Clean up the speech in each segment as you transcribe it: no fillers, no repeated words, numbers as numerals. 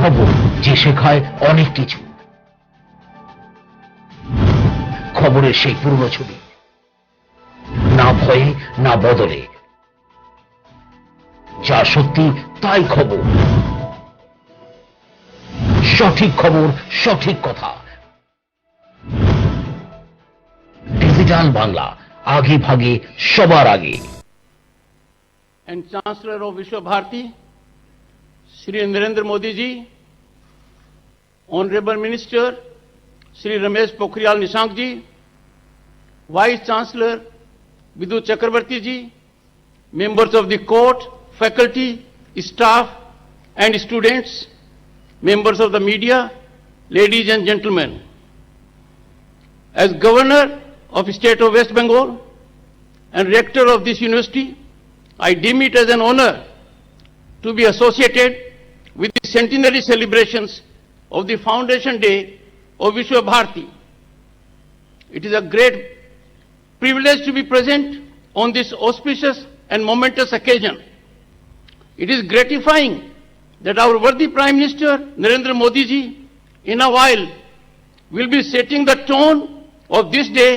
খবর যে শেখায় অনেক কিছু। খবরের সেই পুরনো ছবি, না ভয়ে না বদলে, যা সত্যি তাই খবর, সঠিক খবর, সঠিক কথা। ডিজিটাল বাংলা, আগে ভাগে সবার আগে। And Chancellor of Vishwa Bharati, Shri Narendra Modi ji, Honorable Minister, Shri Ramesh Pokhriyal Nishank ji, Vice Chancellor Vidhu Chakrabarti ji, members of the court, faculty, staff and students, members of the media, ladies and gentlemen. As Governor of the State of West Bengal and Rector of this university, I deem it as an honor to be associated with the centenary celebrations of the Foundation Day of Vishwa Bharati. It is a great privilege to be present on this auspicious and momentous occasion. It is gratifying that our worthy Prime Minister Narendra Modi ji in a while will be setting the tone of this day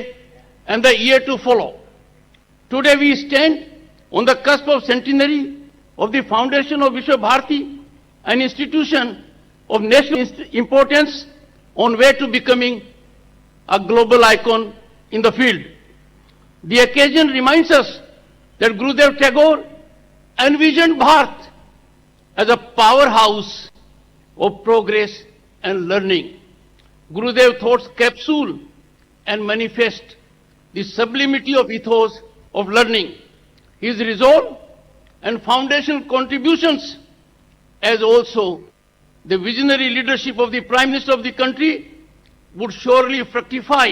and the year to follow. Today we stand on the cusp of centenary of the foundation of Vishwa Bharati, an institution of national importance on way to becoming a global icon in the field. The occasion reminds us that Gurudev Tagore envisioned Bharat as a powerhouse of progress and learning. Gurudev Thought's capsule and manifest the sublimity of ethos of learning. His resolve and foundational contributions, as also the visionary leadership of the Prime Minister of the country, would surely fructify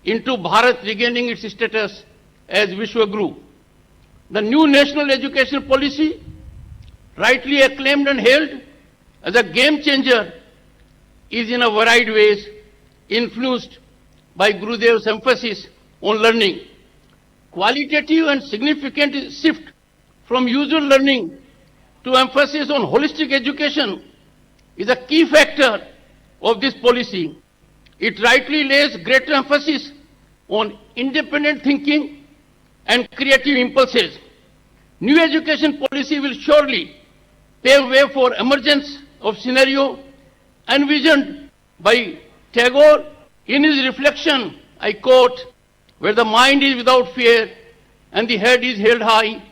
into Bharat regaining its status as Vishwa Guru. The new national education policy, rightly acclaimed and hailed as a game changer, is in a varied ways influenced by Gurudev's emphasis on learning. Qualitative and significant shift from usual learning to emphasis on holistic education is a key factor of this policy. It rightly lays greater emphasis on independent thinking and creative impulses. New education policy will surely pave way for emergence of scenario envisioned by Tagore in his reflection, I quote, "Where the mind is without fear and the head is held high,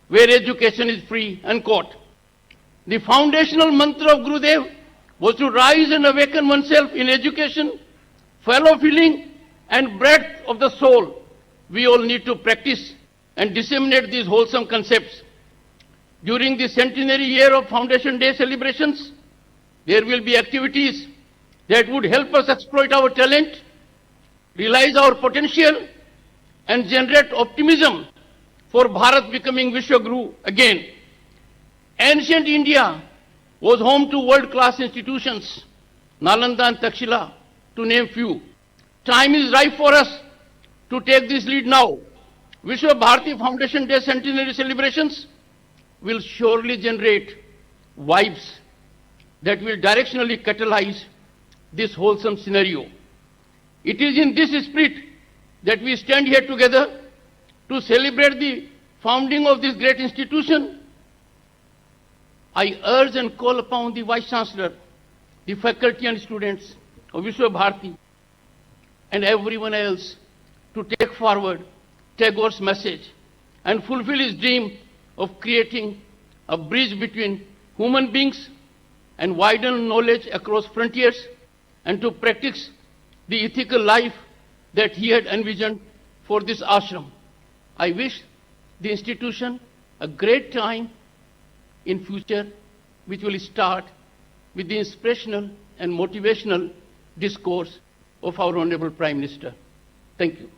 where education is free," unquote. The foundational mantra of Gurudev was to rise and awaken oneself in education, fellow feeling and breadth of the soul. We all need to practice and disseminate these wholesome concepts. During the centenary year of Foundation Day celebrations, there will be activities that would help us exploit our talent, realize our potential, and generate optimism for Bharat becoming Vishwa Guru again. Ancient India was home to world-class institutions, Nalanda and Takshila, to name few. Time is ripe for us to take this lead now. Vishwa Bharati Foundation Day centenary celebrations will surely generate vibes that will directionally catalyze this wholesome scenario. It is in this spirit that we stand here together to celebrate the founding of this great institution. I urge and call upon the Vice Chancellor, the faculty and students of Vishwa Bharati, and everyone else to take forward Tagore's message and fulfill his dream of creating a bridge between human beings and widen knowledge across frontiers, and to practice the ethical life that he had envisioned for this ashram. I wish the institution a great time in future, which will start with the inspirational and motivational discourse of our Honorable Prime Minister. Thank you.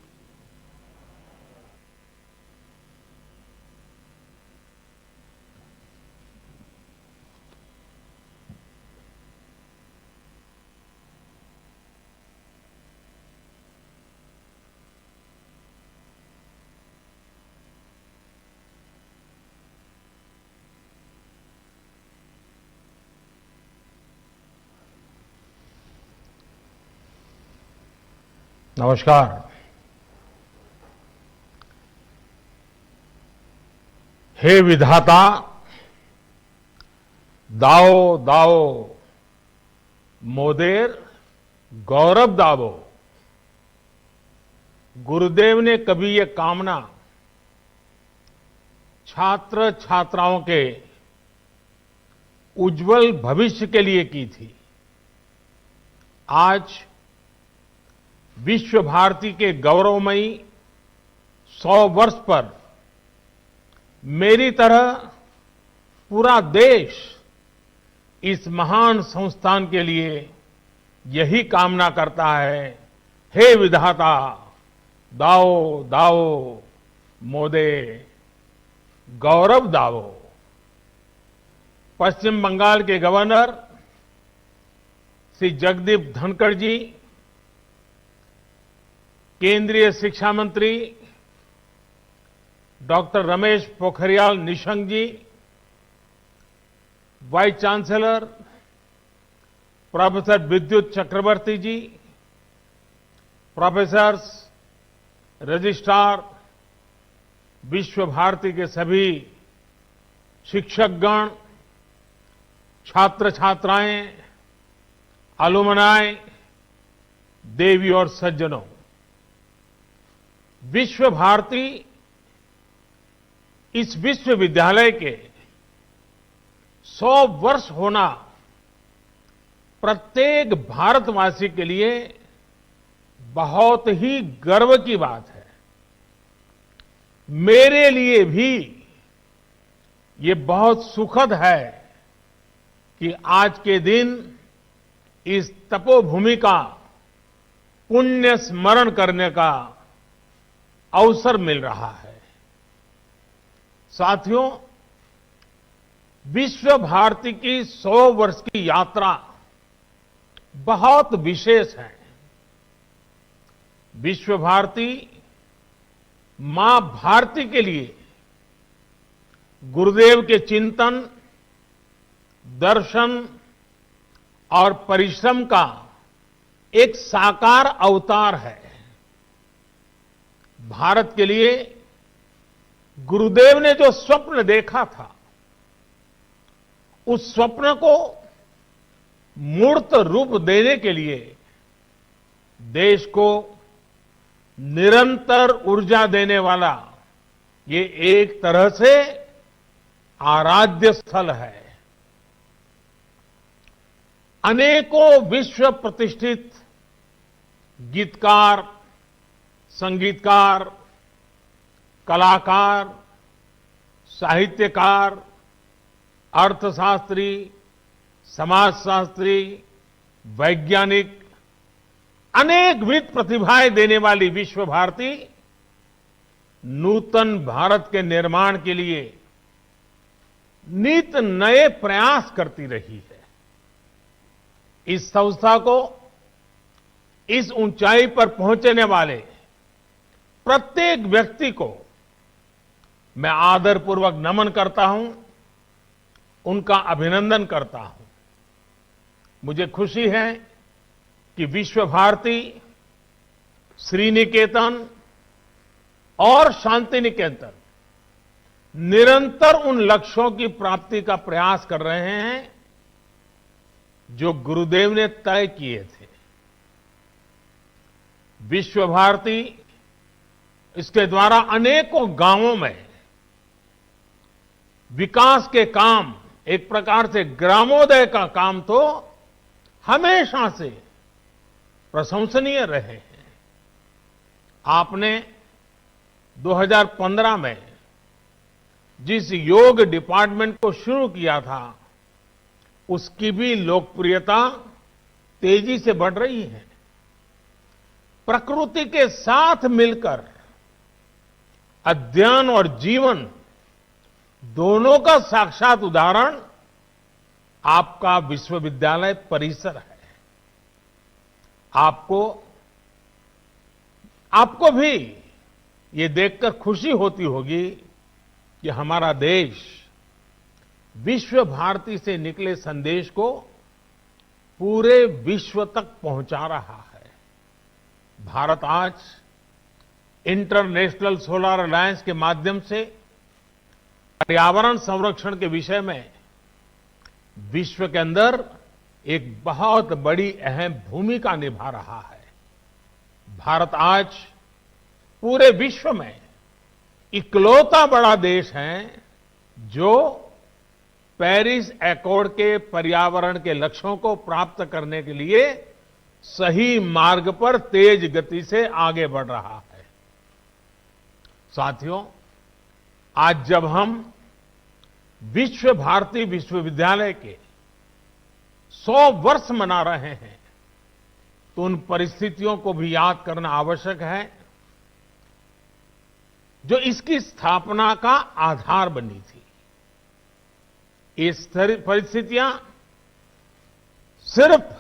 नमस्कार। हे विधाता, दाओ दाओ मोदेर गौरव दावो। गुरुदेव ने कभी ये कामना छात्र छात्राओं के उज्जवल भविष्य के लिए की थी। आज विश्व भारती के गौरवमयी 100 वर्ष पर मेरी तरह पूरा देश इस महान संस्थान के लिए यही कामना करता है। हे विधाता, दाओ दाओ मोदे गौरव दावो। पश्चिम बंगाल के गवर्नर श्री जगदीप धनखड़ जी, केंद्रीय शिक्षा मंत्री डॉक्टर रमेश पोखरियाल निशंक जी, वाइस चांसलर प्रोफेसर विद्युत चक्रवर्ती जी, प्रोफेसर्स, रजिस्ट्रार, विश्व भारती के सभी शिक्षकगण, छात्र छात्राएं, अलुमनाय, देवी और सज्जनों, विश्व भारती इस विश्वविद्यालय के 100 वर्ष होना प्रत्येक भारतवासी के लिए बहुत ही गर्व की बात है। मेरे लिए भी ये बहुत सुखद है कि आज के दिन इस तपोभूमि का पुण्य स्मरण करने का अवसर मिल रहा है। साथियों, विश्व भारती की 100 वर्ष की यात्रा बहुत विशेष है। विश्व भारती मां भारती के लिए गुरुदेव के चिंतन, दर्शन और परिश्रम का एक साकार अवतार है। भारत के लिए गुरुदेव ने जो स्वप्न देखा था, उस स्वप्न को मूर्त रूप देने के लिए देश को निरंतर ऊर्जा देने वाला ये एक तरह से आराध्य स्थल है। अनेकों विश्व प्रतिष्ठित गीतकार, संगीतकार, कलाकार, साहित्यकार, अर्थशास्त्री, समाजशास्त्री, वैज्ञानिक, अनेकविध प्रतिभाएं देने वाली विश्व भारती नूतन भारत के निर्माण के लिए नित नए प्रयास करती रही है। इस संस्था को इस ऊंचाई पर पहुंचने वाले प्रत्येक व्यक्ति को मैं आदरपूर्वक नमन करता हूं, उनका अभिनंदन करता हूं। मुझे खुशी है कि विश्व भारती, श्रीनिकेतन और शांति निकेतन निरंतर उन लक्ष्यों की प्राप्ति का प्रयास कर रहे हैं जो गुरुदेव ने तय किए थे। विश्व भारती इसके द्वारा अनेकों गांवों में विकास के काम, एक प्रकार से ग्रामोदय का काम तो हमेशा से प्रशंसनीय रहे हैं। आपने 2015 में जिस योग डिपार्टमेंट को शुरू किया था, उसकी भी लोकप्रियता तेजी से बढ़ रही है। प्रकृति के साथ मिलकर अध्ययन और जीवन दोनों का साक्षात उदाहरण आपका विश्वविद्यालय परिसर है। आपको भी ये देखकर खुशी होती होगी कि हमारा देश विश्व भारती से निकले संदेश को पूरे विश्व तक पहुंचा रहा है। भारत आज इंटरनेशनल सोलर अलायंस के माध्यम से पर्यावरण संरक्षण के विषय में विश्व के अंदर एक बहुत बड़ी अहम भूमिका निभा रहा है। भारत आज पूरे विश्व में इकलौता बड़ा देश है जो पेरिस एकॉर्ड के पर्यावरण के लक्ष्यों को प्राप्त करने के लिए सही मार्ग पर तेज गति से आगे बढ़ रहा है। साथियों, आज जब हम विश्व भारती विश्वविद्यालय के 100 वर्ष मना रहे हैं तो उन परिस्थितियों को भी याद करना आवश्यक है जो इसकी स्थापना का आधार बनी थी। ये परिस्थितियां सिर्फ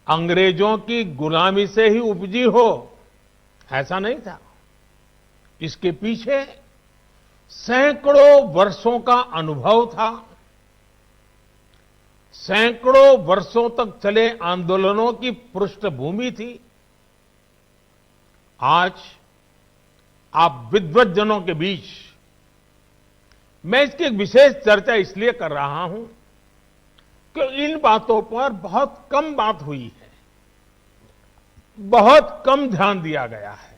अंग्रेजों की गुलामी से ही उपजी हो ऐसा नहीं था। इसके पीछे सैकड़ों वर्षों का अनुभव था, सैकड़ों वर्षों तक चले आंदोलनों की पृष्ठभूमि थी। आज आप विद्वज्जनों के बीच मैं इसकी एक विशेष चर्चा इसलिए कर रहा हूं कि इन बातों पर बहुत कम बात हुई है, बहुत कम ध्यान दिया गया है।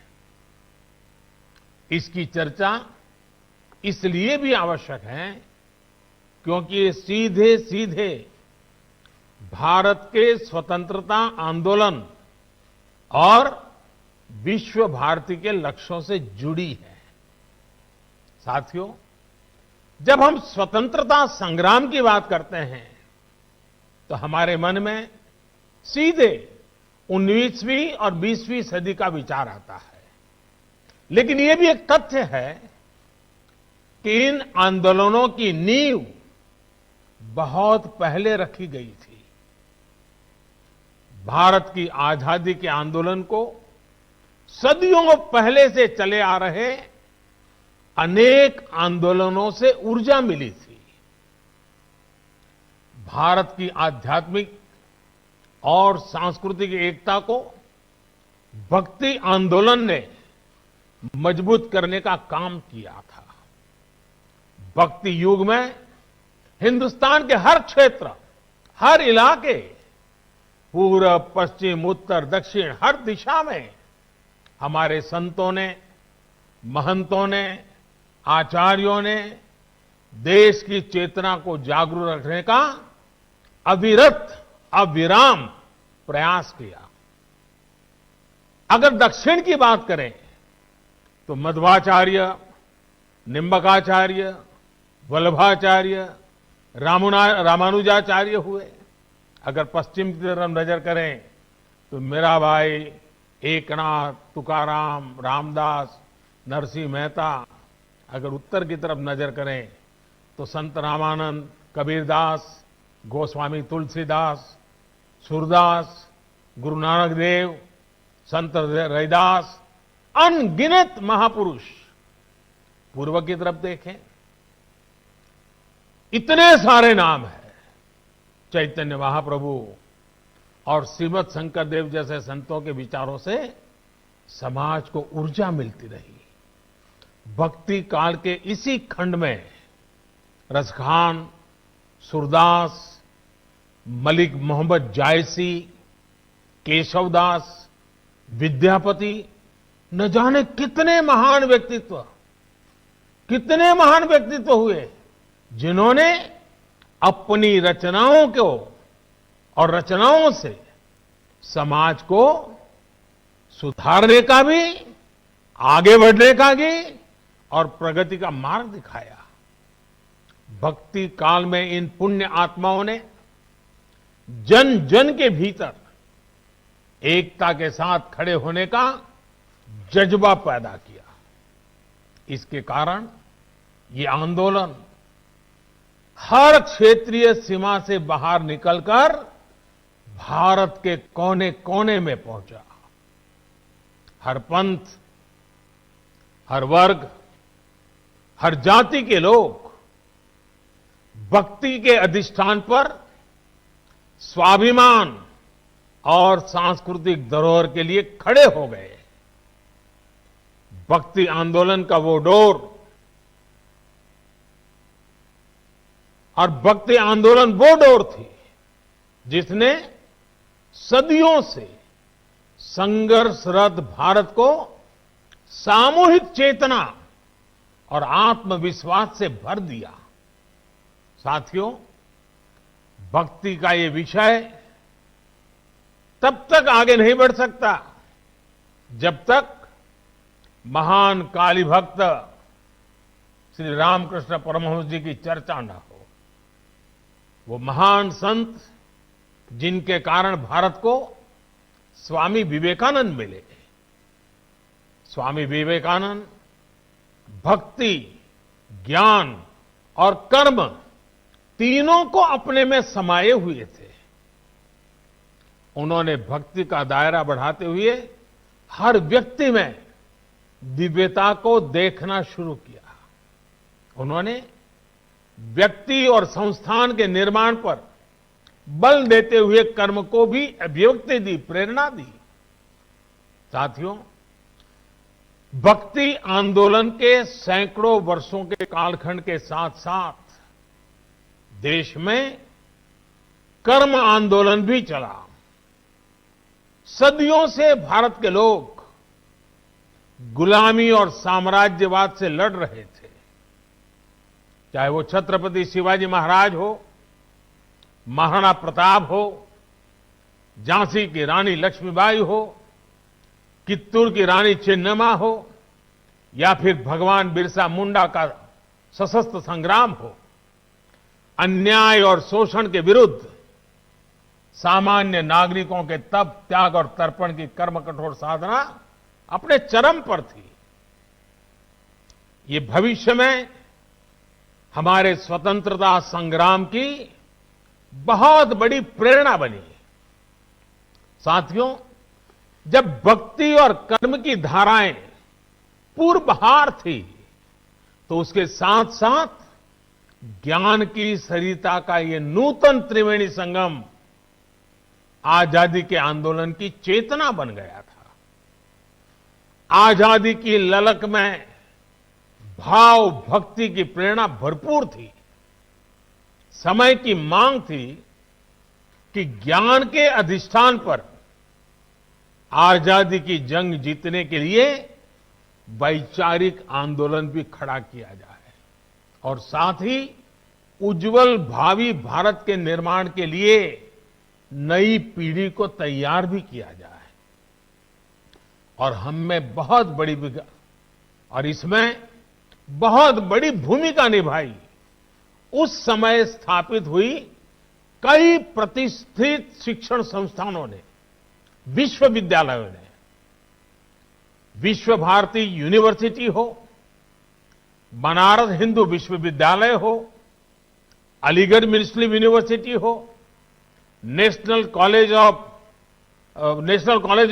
इसकी चर्चा इसलिए भी आवश्यक है क्योंकि ये सीधे सीधे भारत के स्वतंत्रता आंदोलन और विश्व भारती के लक्ष्यों से जुड़ी है। साथियों, जब हम स्वतंत्रता संग्राम की बात करते हैं तो हमारे मन में सीधे 19वीं और 20वीं सदी का विचार आता है। लेकिन यह भी एक तथ्य है कि इन आंदोलनों की नींव बहुत पहले रखी गई थी। भारत की आजादी के आंदोलन को सदियों पहले से चले आ रहे अनेक आंदोलनों से ऊर्जा मिली थी। भारत की आध्यात्मिक और सांस्कृतिक एकता को भक्ति आंदोलन ने मजबूत करने का काम किया था। भक्ति युग में हिंदुस्तान के हर क्षेत्र, हर इलाके, पूर्व, पश्चिम, उत्तर, दक्षिण, हर दिशा में हमारे संतों ने, महंतों ने, आचार्यों ने देश की चेतना को जागरूक रखने का अविरत, अविराम प्रयास किया। अगर दक्षिण की बात करें तो मध्वाचार्य, निम्बकाचार्य, वल्लभाचार्य, रामानुजाचार्य हुए। अगर पश्चिम की तरफ नजर करें तो मीराबाई, एकनाथ, तुकाराम, रामदास, नरसिंह मेहता। अगर उत्तर की तरफ नजर करें तो संत रामानंद, कबीरदास, गोस्वामी तुलसीदास, सूरदास, गुरु नानक देव, संत रैदास, अनगिनत महापुरुष। पूर्व की तरफ देखें, इतने सारे नाम हैं। चैतन्य महाप्रभु और श्रीमद शंकर देव जैसे संतों के विचारों से समाज को ऊर्जा मिलती रही। भक्ति काल के इसी खंड में रसखान, सूरदास, मलिक मोहम्मद जायसी, केशवदास, विद्यापति, न जाने कितने महान व्यक्तित्व हुए जिन्होंने अपनी रचनाओं को और रचनाओं से समाज को सुधारने का भी, आगे बढ़ने का भी और प्रगति का मार्ग दिखाया। भक्ति काल में इन पुण्य आत्माओं ने जन जन के भीतर एकता के साथ खड़े होने का जज्बा पैदा किया। इसके कारण ये आंदोलन हर क्षेत्रीय सीमा से बाहर निकलकर भारत के कोने कोने में पहुंचा। हर पंथ, हर वर्ग, हर जाति के लोग भक्ति के अधिष्ठान पर स्वाभिमान और सांस्कृतिक धरोहर के लिए खड़े हो गए। भक्ति आंदोलन का वो डोर और भक्ति आंदोलन वो डोर थी जिसने सदियों से संघर्षरत भारत को सामूहिक चेतना और आत्मविश्वास से भर दिया। साथियों, भक्ति का ये विषय तब तक आगे नहीं बढ़ सकता जब तक महान काली भक्त श्री रामकृष्ण परमहंस जी की चर्चा न हो। वो महान संत जिनके कारण भारत को स्वामी विवेकानंद मिले। स्वामी विवेकानंद भक्ति, ज्ञान और कर्म तीनों को अपने में समाये हुए थे। उन्होंने भक्ति का दायरा बढ़ाते हुए हर व्यक्ति में दिव्यता को देखना शुरू किया। उन्होंने व्यक्ति और संस्थान के निर्माण पर बल देते हुए कर्म को भी अभिव्यक्ति दी, प्रेरणा दी। साथियों, भक्ति आंदोलन के सैकड़ों वर्षों के कालखंड के साथ साथ देश में कर्म आंदोलन भी चला। सदियों से भारत के लोग गुलामी और साम्राज्यवाद से लड़ रहे थे। चाहे वो छत्रपति शिवाजी महाराज हो, महाराणा प्रताप हो, झांसी की रानी लक्ष्मीबाई हो, कित्तूर की रानी चेन्नम्मा हो या फिर भगवान बिरसा मुंडा का सशस्त्र संग्राम हो। अन्याय और शोषण के विरुद्ध सामान्य नागरिकों के तप, त्याग और तर्पण की कर्म कठोर साधना अपने चरम पर थी। ये भविष्य में हमारे स्वतंत्रता संग्राम की बहुत बड़ी प्रेरणा बनी। साथियों, जब भक्ति और कर्म की धाराएं पूर्वहार थी तो उसके साथ साथ ज्ञान की सरिता का ये नूतन त्रिवेणी संगम आजादी के आंदोलन की चेतना बन गया था। आजादी की ललक में भाव भक्ति की प्रेरणा भरपूर थी। समय की मांग थी कि ज्ञान के अधिष्ठान पर आजादी की जंग जीतने के लिए वैचारिक आंदोलन भी खड़ा किया जाए और साथ ही उज्जवल भावी भारत के निर्माण के लिए नई पीढ़ी को तैयार भी किया जाए। और हम में बहुत बड़ी और इसमें बहुत बड़ी भूमिका निभाई उस समय स्थापित हुई कई प्रतिष्ठित शिक्षण संस्थानों ने, विश्वविद्यालयों ने। विश्व भारती यूनिवर्सिटी हो, बनारस हिंदू विश्वविद्यालय हो, अलीगढ़ मुस्लिम यूनिवर्सिटी हो, नेशनल कॉलेज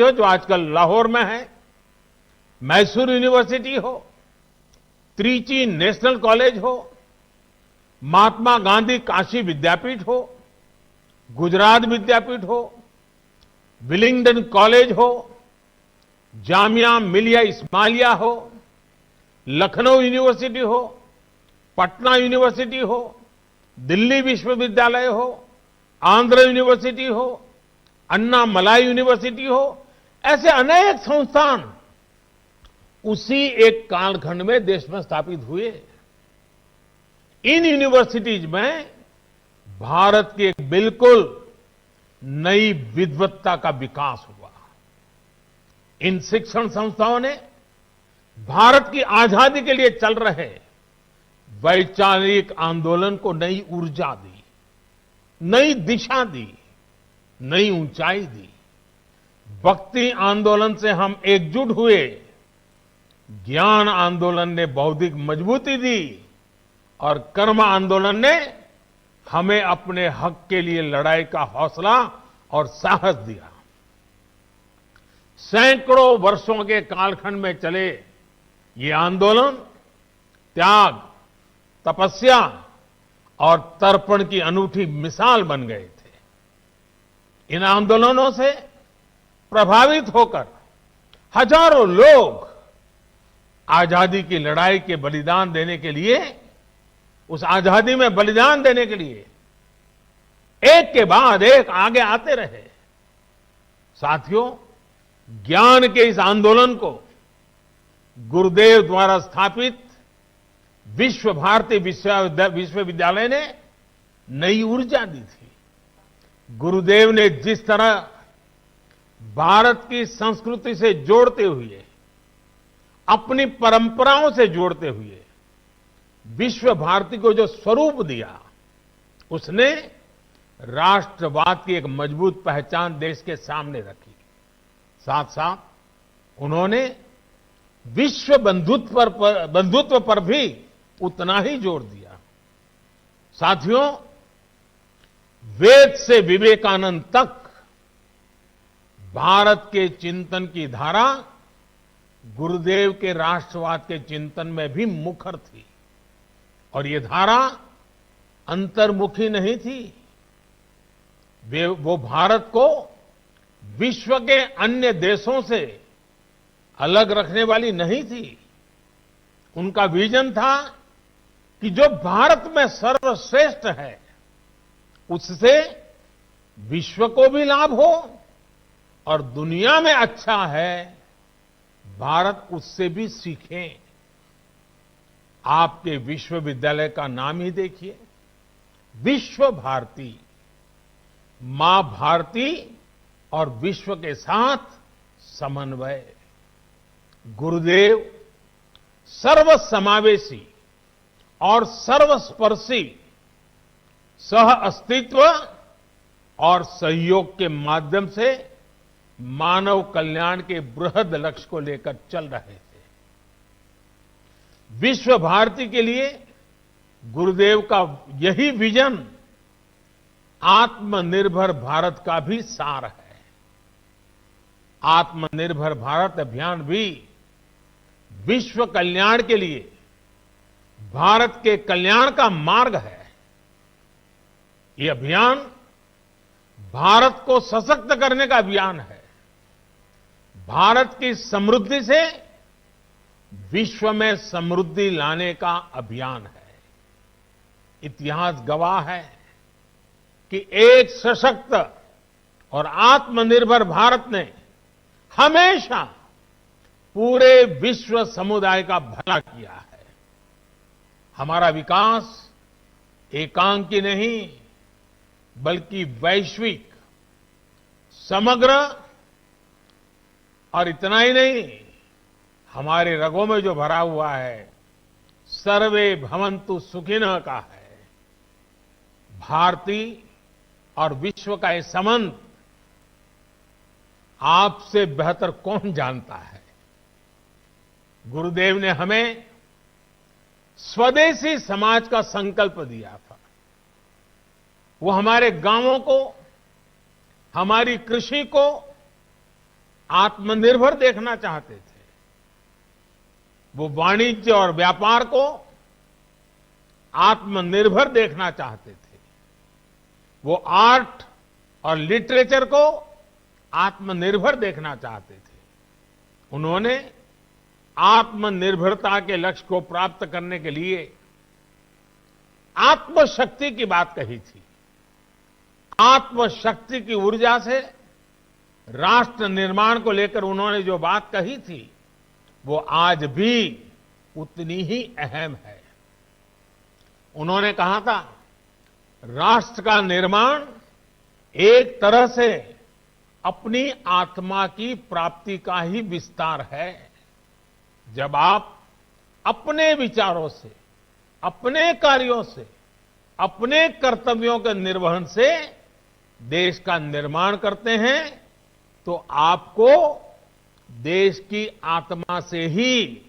हो जो आजकल लाहौर में है, मैसूर यूनिवर्सिटी हो, त्रिची नेशनल कॉलेज हो, महात्मा गांधी काशी विद्यापीठ हो, गुजरात विद्यापीठ हो, विलिंगडन कॉलेज हो, जामिया मिलिया इस्माइलिया हो, लखनऊ यूनिवर्सिटी हो, पटना यूनिवर्सिटी हो, दिल्ली विश्वविद्यालय हो, आंध्र यूनिवर्सिटी हो, अन्ना मलाई यूनिवर्सिटी हो, ऐसे अनेक संस्थान उसी एक कालखंड में देश में स्थापित हुए। इन यूनिवर्सिटीज में भारत की एक बिल्कुल नई विद्वत्ता का विकास हुआ। इन शिक्षण संस्थाओं ने भारत की आजादी के लिए चल रहे वैचारिक आंदोलन को नई ऊर्जा दी, नई दिशा दी, नई ऊंचाई दी। भक्ति आंदोलन से हम एकजुट हुए, ज्ञान आंदोलन ने बौद्धिक मजबूती दी और कर्म आंदोलन ने हमें अपने हक के लिए लड़ाई का हौसला और साहस दिया। सैकड़ों वर्षों के कालखंड में चले ये आंदोलन त्याग, तपस्या और तर्पण की अनूठी मिसाल बन गए थे। इन आंदोलनों से प्रभावित होकर हजारों लोग आजादी की लड़ाई के बलिदान देने के लिए, उस आजादी में बलिदान देने के लिए एक के बाद एक आगे आते रहे। साथियों, ज्ञान के इस आंदोलन को गुरुदेव द्वारा स्थापित विश्व भारती विश्वविद्यालय ने नई ऊर्जा दी थी। गुरुदेव ने जिस तरह भारत की संस्कृति से जोड़ते हुए, अपनी परंपराओं से जोड़ते हुए विश्व भारती को जो स्वरूप दिया, उसने राष्ट्रवाद की एक मजबूत पहचान देश के सामने रखी। साथ साथ उन्होंने विश्व बंधुत्व पर भी उतना ही जोर दिया। साथियों, वेद से विवेकानंद तक भारत के चिंतन की धारा गुरुदेव के राष्ट्रवाद के चिंतन में भी मुखर थी, और ये धारा अंतर्मुखी नहीं थी। वो भारत को विश्व के अन्य देशों से अलग रखने वाली नहीं थी। उनका विजन था कि जो भारत में सर्वश्रेष्ठ है, उससे विश्व को भी लाभ हो, और दुनिया में अच्छा है, भारत उससे भी सीखे। आपके विश्वविद्यालय का नाम ही देखिए, विश्व भारती। मां भारती और विश्व के साथ समन्वय। गुरुदेव सर्वसमावेशी और सर्वस्पर्शी सह अस्तित्व और सहयोग के माध्यम से मानव कल्याण के बृहद लक्ष्य को लेकर चल रहे थे। विश्व भारती के लिए गुरुदेव का यही विजन आत्मनिर्भर भारत का भी सार है। आत्मनिर्भर भारत अभियान भी विश्व कल्याण के लिए भारत के कल्याण का मार्ग है। ये अभियान भारत को सशक्त करने का अभियान है। भारत की समृद्धि से विश्व में समृद्धि लाने का अभियान है। इतिहास गवाह है कि एक सशक्त और आत्मनिर्भर भारत ने हमेशा पूरे विश्व समुदाय का भला किया है। हमारा विकास एकांकी नहीं, बल्कि वैश्विक, समग्र, और इतना ही नहीं, हमारे रगों में जो भरा हुआ है सर्वे भवन्तु सुखिनः का है। भारती और विश्व का ये संबंध आपसे बेहतर कौन जानता है। गुरुदेव ने हमें स्वदेशी समाज का संकल्प दिया था। वो हमारे गांवों को, हमारी कृषि को आत्मनिर्भर देखना चाहते थे। वो वाणिज्य और व्यापार को आत्मनिर्भर देखना चाहते थे। वो आर्ट और लिटरेचर को आत्मनिर्भर देखना चाहते थे। उन्होंने आत्मनिर्भरता के लक्ष्य को प्राप्त करने के लिए आत्मशक्ति की बात कही थी। आत्मशक्ति की ऊर्जा से राष्ट्र निर्माण को लेकर उन्होंने जो बात कही थी, वो आज भी उतनी ही अहम है। उन्होंने कहा था, राष्ट्र का निर्माण एक तरह से अपनी आत्मा की प्राप्ति का ही विस्तार है। जब आप अपने विचारों से, अपने कार्यों से, अपने कर्तव्यों के निर्वहन से देश का निर्माण करते हैं, तो आपको देश की आत्मा से ही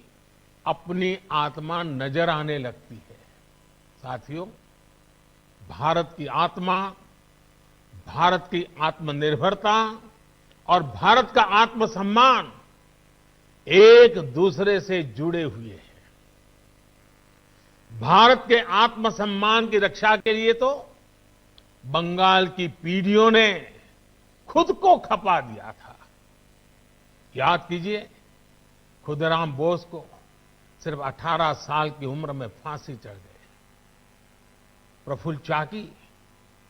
अपनी आत्मा नजर आने लगती है। साथियों, भारत की आत्मा, भारत की आत्मनिर्भरता और भारत का आत्मसम्मान एक दूसरे से जुड़े हुए हैं। भारत के आत्मसम्मान की रक्षा के लिए तो बंगाल की पीढ़ियों ने खुद को खपा दिया था। याद कीजिए, खुदीराम बोस को सिर्फ 18 साल की उम्र में फांसी चढ़ गई। प्रफुल्ल चाकी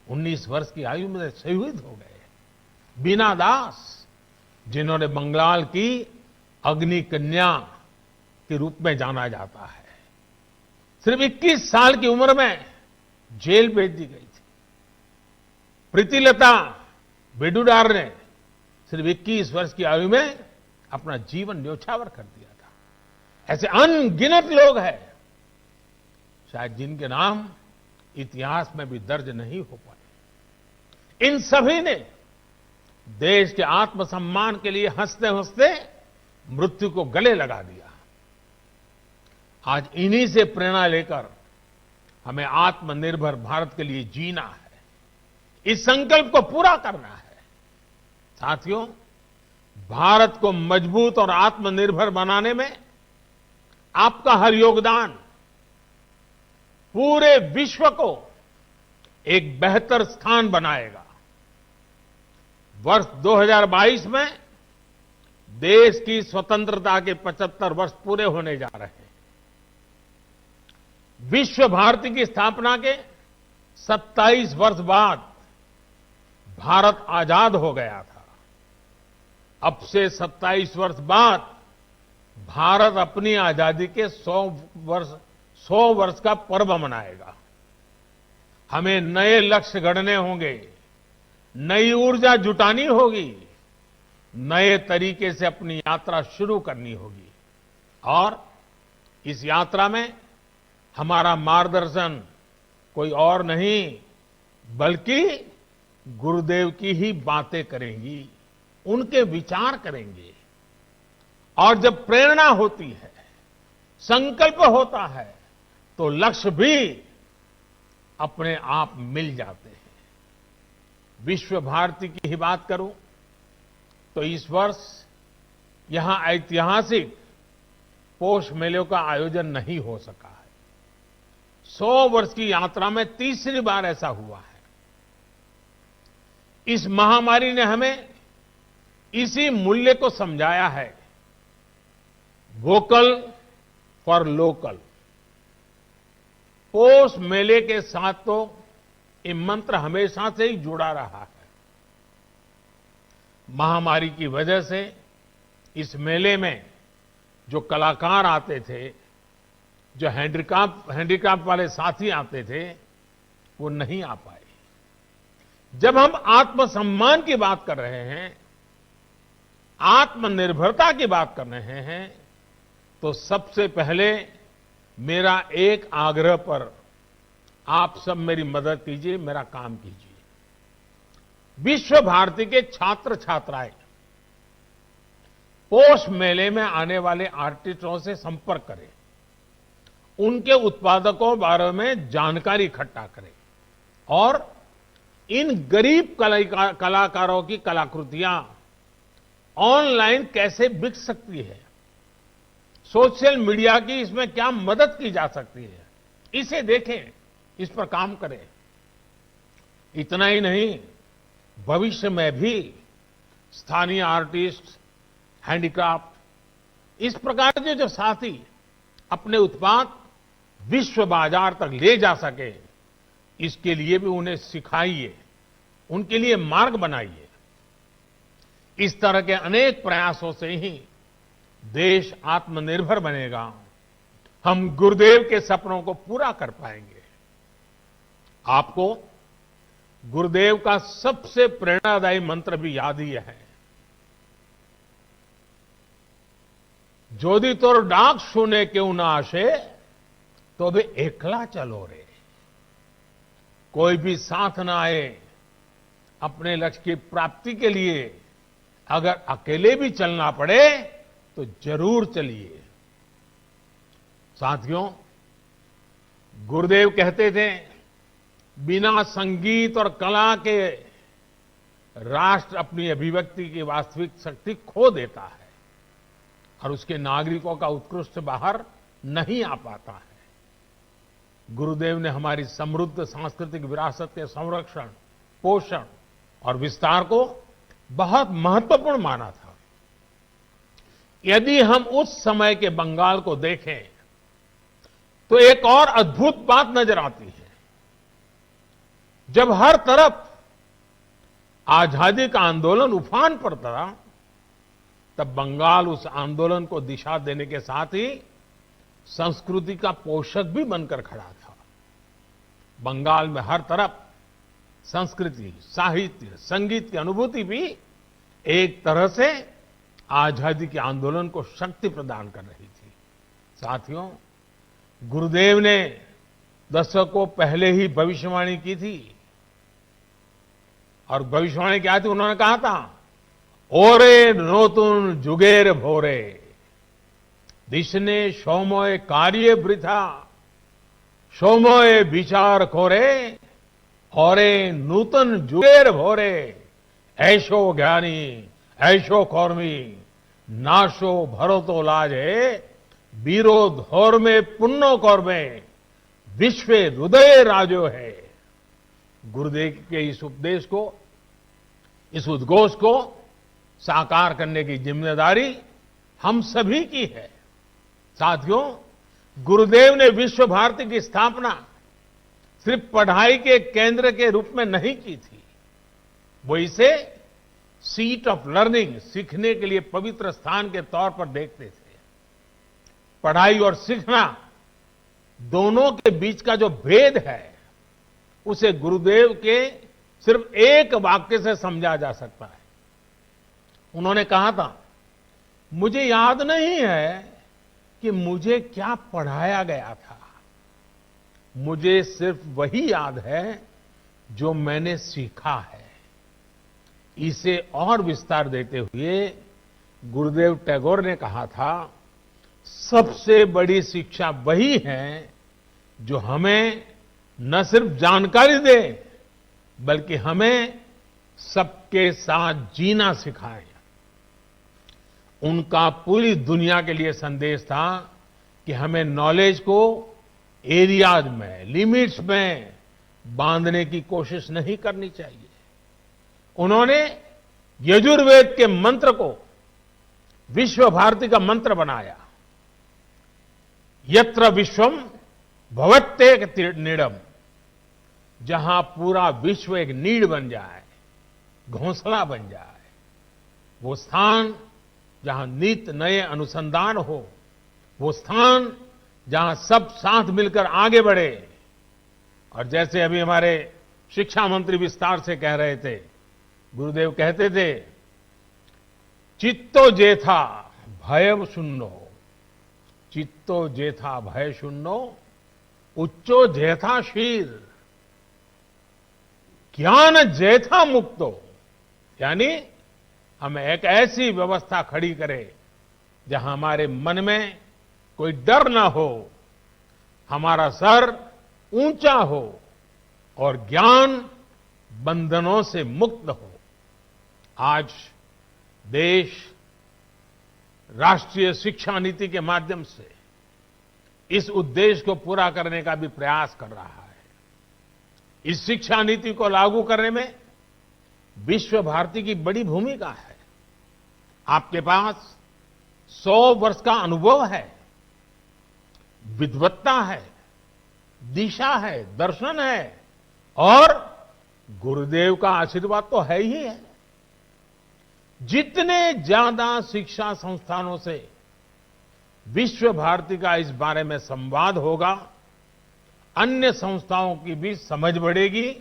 19 वर्ष की आयु में शहीद हो गए। बीना दास, जिन्होंने बंगाल की अग्नि कन्या के रूप में जाना जाता है, सिर्फ 21 साल की उम्र में जेल भेज दी गई थी। प्रीतिलता बेडुडार ने सिर्फ 21 वर्ष की आयु में अपना जीवन न्योछावर कर दिया था। ऐसे अनगिनत लोग हैं, शायद जिनके नाम इतिहास में भी दर्ज नहीं हो पाए। इन सभी ने देश के आत्मसम्मान के लिए हंसते हंसते मृत्यु को गले लगा दिया। आज इन्हीं से प्रेरणा लेकर हमें आत्मनिर्भर भारत के लिए जीना है, इस संकल्प को पूरा करना है। साथियों, भारत को मजबूत और आत्मनिर्भर बनाने में आपका हर योगदान पूरे विश्व को एक बेहतर स्थान बनाएगा। वर्ष 2022 में देश की स्वतंत्रता के 75 वर्ष पूरे होने जा रहे हैं। विश्व भारती की स्थापना के 27 वर्ष बाद भारत आजाद हो गया था। अब से 27 वर्ष बाद भारत अपनी आजादी के 100 वर्ष का पर्व मनाएगा। हमें नए लक्ष्य गढ़ने होंगे, नई ऊर्जा जुटानी होगी, नए तरीके से अपनी यात्रा शुरू करनी होगी। और इस यात्रा में हमारा मार्गदर्शन कोई और नहीं बल्कि गुरुदेव की ही बातें करेंगी, उनके विचार करेंगे। और जब प्रेरणा होती है, संकल्प होता है, तो लक्ष्य भी अपने आप मिल जाते हैं। विश्व भारती की ही बात करूं तो इस वर्ष यहां ऐतिहासिक पोष मेले का आयोजन नहीं हो सका है। 100 वर्ष की यात्रा में तीसरी बार ऐसा हुआ है। इस महामारी ने हमें इसी मूल्य को समझाया है, वोकल फॉर लोकल। पोष मेले के साथ तो ये मंत्र हमेशा से ही जुड़ा रहा है। महामारी की वजह से इस मेले में जो कलाकार आते थे, जो हैंडीक्राफ्ट वाले साथी आते थे, वो नहीं आ पाए। जब हम आत्मसम्मान की बात कर रहे हैं, आत्मनिर्भरता की बात कर रहे हैं, तो सबसे पहले मेरा एक आग्रह पर आप सब मेरी मदद कीजिए, मेरा काम कीजिए। विश्व भारती के छात्र छात्राएं पोष मेले में आने वाले आर्टिस्टों से संपर्क करें, उनके उत्पादकों बारे में जानकारी इकट्ठा करें और इन गरीब कलाकारों की कलाकृतियां ऑनलाइन कैसे बिक सकती है, सोशल मीडिया की इसमें क्या मदद की जा सकती है, इसे देखें, इस पर काम करें। इतना ही नहीं, भविष्य में भी स्थानीय आर्टिस्ट, हैंडीक्राफ्ट, इस प्रकार के जो साथी अपने उत्पाद विश्व बाजार तक ले जा सके, इसके लिए भी उन्हें सिखाइए, उनके लिए मार्ग बनाइए। इस तरह के अनेक प्रयासों से ही देश आत्मनिर्भर बनेगा, हम गुरुदेव के सपनों को पूरा कर पाएंगे। आपको गुरुदेव का सबसे प्रेरणादायी मंत्र भी याद ही है, जोदी तोर डाक सुने क्यों ना आशे, तो भी एकला चलो रे। कोई भी साथ ना आए, अपने लक्ष्य की प्राप्ति के लिए अगर अकेले भी चलना पड़े तो जरूर चलिए। साथियों, गुरुदेव कहते थे, बिना संगीत और कला के राष्ट्र अपनी अभिव्यक्ति की वास्तविक शक्ति खो देता है और उसके नागरिकों का उत्कृष्ट बाहर नहीं आ पाता है। गुरुदेव ने हमारी समृद्ध सांस्कृतिक विरासत के संरक्षण, पोषण और विस्तार को बहुत महत्वपूर्ण माना था। यदि हम उस समय के बंगाल को देखें तो एक और अद्भुत बात नजर आती है। जब हर तरफ आजादी का आंदोलन उफान पर था, तब बंगाल उस आंदोलन को दिशा देने के साथ ही संस्कृति का पोषक भी बनकर खड़ा था। बंगाल में हर तरफ संस्कृति, साहित्य, संगीत की अनुभूति भी एक तरह से आजादी के आंदोलन को शक्ति प्रदान कर रही थी। साथियों, गुरुदेव ने दशकों पहले ही भविष्यवाणी की थी, और भविष्यवाणी क्या थी? उन्होंने कहा था, ओरे नोतुन जुगेर भोरे दिशने सोमोय कार्य वृथा सोमोय विचार खोरे औरे नूतन जुगेर भोरे ऐशो ज्ञानी ऐशो कौर्मी नाशो भरतो लाजे वीरो धोर में पुण्यो कौर्मे विश्व हृदय राजो है। गुरुदेव के इस उपदेश को, इस उद्घोष को साकार करने की जिम्मेदारी हम सभी की है। साथियों, गुरुदेव ने विश्व भारती की स्थापना सिर्फ पढ़ाई के केंद्र के रूप में नहीं की थी, वो इसे सीट ऑफ लर्निंग, सीखने के लिए पवित्र स्थान के तौर पर देखते थे। पढ़ाई और सीखना दोनों के बीच का जो भेद है, उसे गुरुदेव के सिर्फ एक वाक्य से समझा जा सकता है। उन्होंने कहा था, मुझे याद नहीं है कि मुझे क्या पढ़ाया गया था, मुझे सिर्फ वही याद है जो मैंने सीखा है। इसे और विस्तार देते हुए गुरुदेव टैगोर ने कहा था, सबसे बड़ी शिक्षा वही है जो हमें न सिर्फ जानकारी दे, बल्कि हमें सबके साथ जीना सिखाए। उनका पूरी दुनिया के लिए संदेश था कि हमें नॉलेज को एरियाज में, लिमिट्स में बांधने की कोशिश नहीं करनी चाहिए। उन्होंने यजुर्वेद के मंत्र को विश्व भारती का मंत्र बनाया। यत्र विश्वम भवत्येक नीडम, जहां पूरा विश्व एक नीड बन जाए, घोंसला बन जाए, वो स्थान जहां नित नए अनुसंधान हो, वो स्थान जहां सब साथ मिलकर आगे बढ़े। और जैसे अभी हमारे शिक्षा मंत्री विस्तार से कह रहे थे, गुरुदेव कहते थे, चित्तो जेथा भय शून्यो, चित्तो जेथा भय शून्यो उच्चो जेथा शीर ज्ञान जेथा मुक्तो। यानी हमें एक ऐसी व्यवस्था खड़ी करें जहां हमारे मन में कोई डर ना हो, हमारा सर ऊंचा हो और ज्ञान बंधनों से मुक्त हो। आज देश राष्ट्रीय शिक्षा नीति के माध्यम से इस उद्देश्य को पूरा करने का भी प्रयास कर रहा है। इस शिक्षा नीति को लागू करने में विश्व भारती की बड़ी भूमिका है। आपके पास 100 वर्ष का अनुभव है, विद्वत्ता है, दिशा है, दर्शन है, और गुरुदेव का आशीर्वाद तो है ही है। जितने ज्यादा शिक्षा संस्थानों से विश्व भारती का इस बारे में संवाद होगा, अन्य संस्थाओं की भी समझ बढ़ेगी,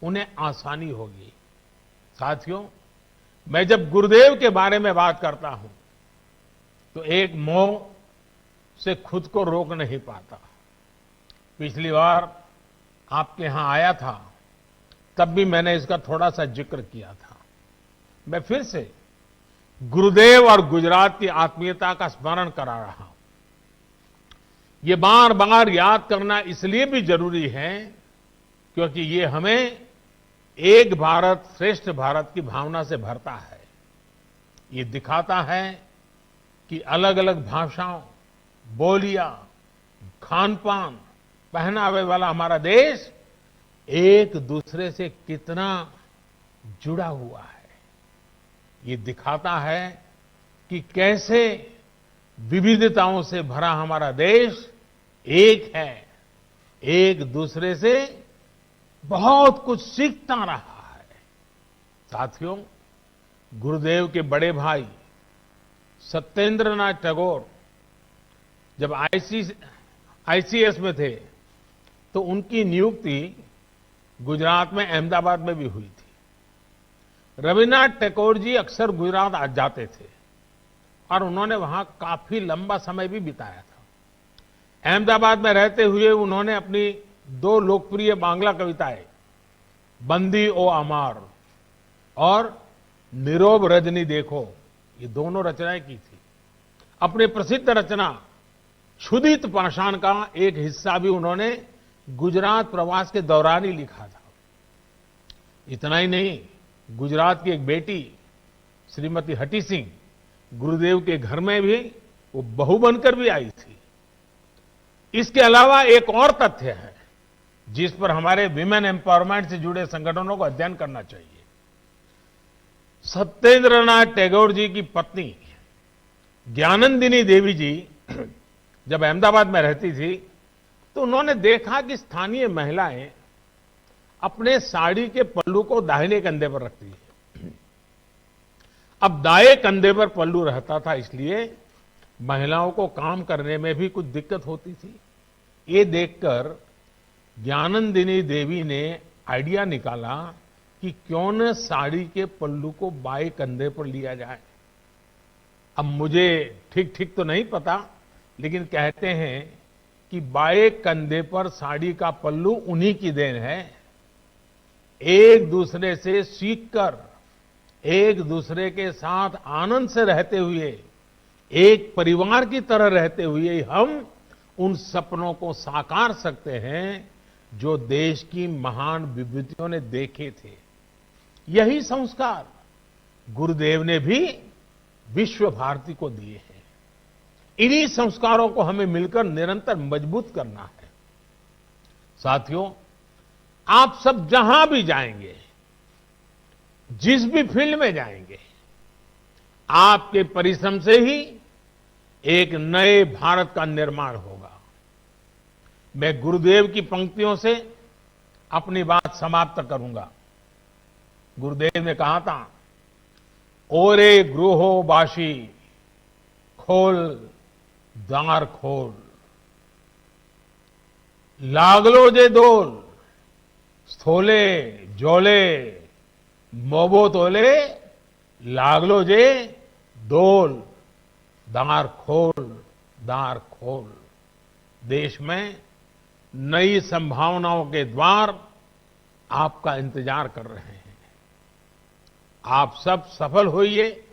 उन्हें आसानी होगी। साथियों, मैं जब गुरुदेव के बारे में बात करता हूं तो एक मोह से खुद को रोक नहीं पाता। पिछली बार आपके यहां आया था, तब भी मैंने इसका थोड़ा सा जिक्र किया था। मैं फिर से गुरुदेव और गुजरात की आत्मीयता का स्मरण करा रहा हूं। ये बार बार याद करना इसलिए भी जरूरी है क्योंकि ये हमें एक भारत श्रेष्ठ भारत की भावना से भरता है। ये दिखाता है कि अलग अलग भाषाओं, बोलियां, खान पान, पहनावे वाला हमारा देश एक दूसरे से कितना जुड़ा हुआ है। ये दिखाता है कि कैसे विविधताओं से भरा हमारा देश एक है, एक दूसरे से बहुत कुछ सीखता रहा है। साथियों, गुरुदेव के बड़े भाई सत्येंद्रनाथ टैगोर जब आईसीएस में थे तो उनकी नियुक्ति गुजरात में अहमदाबाद में भी हुई थी। रविन्द्रनाथ टैगोर जी अक्सर गुजरात आ जाते थे और उन्होंने वहां काफी लंबा समय भी बिताया था। अहमदाबाद में रहते हुए उन्होंने अपनी 2 लोकप्रिय बांग्ला कविताएं बंदी ओ अमार और नीरोब रजनी देखो, ये दोनों रचनाएं की थी। अपने प्रसिद्ध रचना क्षुदित पाषाण का एक हिस्सा भी उन्होंने गुजरात प्रवास के दौरान ही लिखा था। इतना ही नहीं, गुजरात की एक बेटी श्रीमती हटी सिंह गुरुदेव के घर में भी वो बहू बनकर भी आई थी। इसके अलावा एक और तथ्य है जिस पर हमारे विमेन एम्पावरमेंट से जुड़े संगठनों को अध्ययन करना चाहिए। सत्येंद्रनाथ टैगोर जी की पत्नी ज्ञानंदिनी देवी जी जब अहमदाबाद में रहती थी तो उन्होंने देखा कि स्थानीय महिलाएं अपने साड़ी के पल्लू को दाहिने कंधे पर रखती है। अब दाएं कंधे पर पल्लू रहता था, इसलिए महिलाओं को काम करने में भी कुछ दिक्कत होती थी। ये देखकर ज्ञानंदिनी देवी ने आइडिया निकाला कि क्यों न साड़ी के पल्लू को बाएं कंधे पर लिया जाए। अब मुझे ठीक तो नहीं पता, लेकिन कहते हैं कि बाएं कंधे पर साड़ी का पल्लू उन्हीं की देन है। एक दूसरे से सीखकर, एक दूसरे के साथ आनंद से रहते हुए, एक परिवार की तरह रहते हुए हम उन सपनों को साकार सकते हैं जो देश की महान विभूतियों ने देखे थे। यही संस्कार गुरुदेव ने भी विश्व भारती को दिए हैं। इन्हीं संस्कारों को हमें मिलकर निरंतर मजबूत करना है। साथियों, आप सब जहां भी जाएंगे, जिस भी फील्ड में जाएंगे, आपके परिश्रम से ही एक नए भारत का निर्माण होगा। मैं गुरुदेव की पंक्तियों से अपनी बात समाप्त करूंगा। गुरुदेव ने कहा था, ओरे गृहो बाशी खोल द्वार खोल, लागलो जे दोल स्थोले जोले मोबो तोले, लागलो जे दोल दार खोल। देश में नई संभावनाओं के द्वार आपका इंतजार कर रहे हैं। आप सब सफल होइए,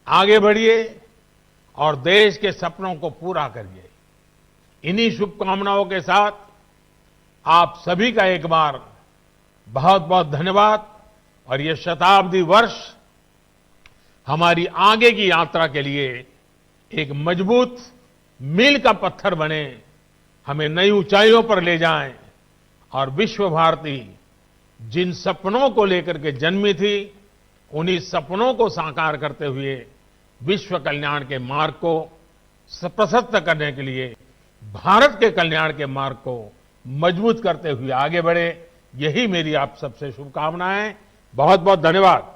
आगे बढ़िए और देश के सपनों को पूरा करिए। इन्हीं शुभकामनाओं के साथ आप सभी का एक बार बहुत बहुत धन्यवाद। और ये शताब्दी वर्ष हमारी आगे की यात्रा के लिए एक मजबूत मील का पत्थर बने, हमें नई ऊंचाइयों पर ले जाएं और विश्व भारती जिन सपनों को लेकर के जन्मी थी, उन्हीं सपनों को साकार करते हुए विश्व कल्याण के मार्ग को प्रशस्त करने के लिए, भारत के कल्याण के मार्ग को मजबूत करते हुए आगे बढ़े। यही मेरी आप सबसे शुभकामनाएं। बहुत बहुत धन्यवाद।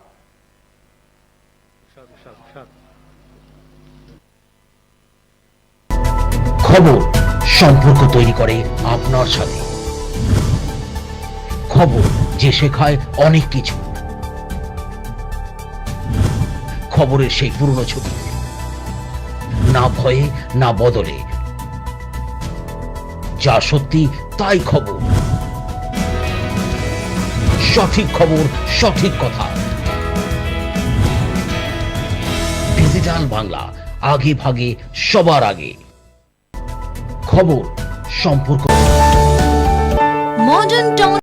খবর সম্পর্ক তৈরি করে আপনার সাথে। খবর যে শেখায় অনেক কিছু। খবরের সেই পুরনো ছবি, না ভয়ে না বদলে, যা সত্যি তাই খবর। সঠিক খবর, সঠিক কথা। ডিজিটাল বাংলা, আগে ভাগে সবার আগে। খবর সম্পর্ক। Modern town